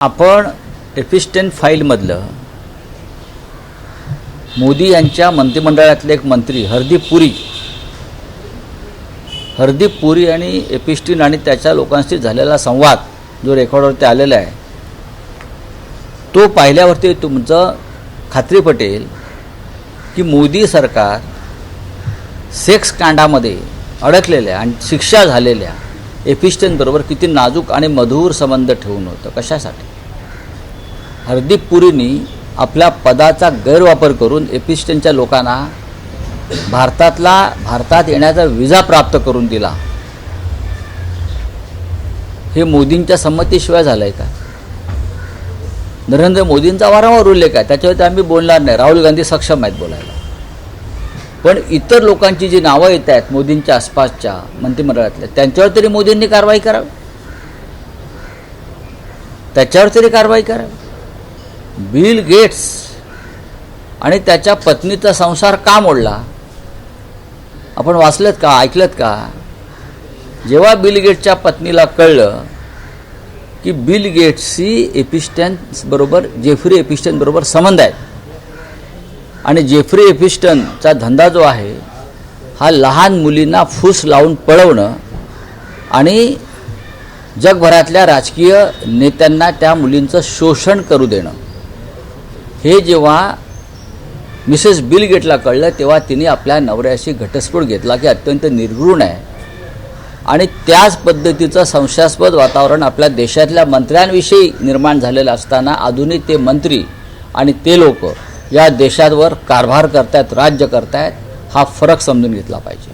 आपण एपिस्टेन फाईलमधलं मोदी यांच्या मंत्रिमंडळातले एक मंत्री हरदीप पुरी आणि एपिस्टेन आणि त्याच्या लोकांशी झालेला संवाद जो रेकॉर्डवरती आलेला आहे तो पाहिल्यावरती तुमचं खात्री पटेल की मोदी सरकार सेक्स कांडामध्ये अडकलेल्या आणि शिक्षा झालेल्या एपिस्टेन बरोबर किती नाजूक आणि मधुर संबंध ठेवून होतं. कशासाठी? हरदीप पुरींनी आपल्या पदाचा गैरवापर करून एपिस्टेनच्या लोकांना भारतात येण्याचा विजा प्राप्त करून दिला. हे मोदींच्या संमतीशिवाय झालंय का? नरेंद्र मोदींचा वारंवार उल्लेख आहे, त्याच्यावरती आम्ही बोलणार नाही. राहुल गांधी सक्षम आहेत बोलायला. पण इतर लोकांची जी नावं येत आहेत मोदींच्या आसपासच्या मंत्रिमंडळातल्या, त्यांच्यावर तरी मोदींनी कारवाई करावी. बिल गेट्स आणि त्याच्या पत्नीचा संसार का मोडला? आपण वाचलत का, ऐकलत का? जेव्हा बिल गेट्सच्या पत्नीला कळलं की बिल गेट्सची जेफ्री एपिस्टेन बरोबर संबंध आहे आणि जेफ्री एपिस्टनचा धंदा जो आहे हा लहान मुलींना फूस लावून पळवणं आणि जगभरातल्या राजकीय नेत्यांना त्या मुलींचं शोषण करू देणं, हे जेव्हा मिसेस बिल गेटला कळलं तेव्हा तिने आपल्या नवऱ्याशी घटस्फोट घेतला की अत्यंत निर्घृण आहे. आणि त्याच पद्धतीचं संशयास्पद वातावरण आपल्या देशातल्या मंत्र्यांविषयी निर्माण झालेलं असताना अजूनही ते मंत्री आणि ते लोक या देशावर कारभार करतायत, राज्य करतायत. हा फरक समजून घेतला पाहिजे.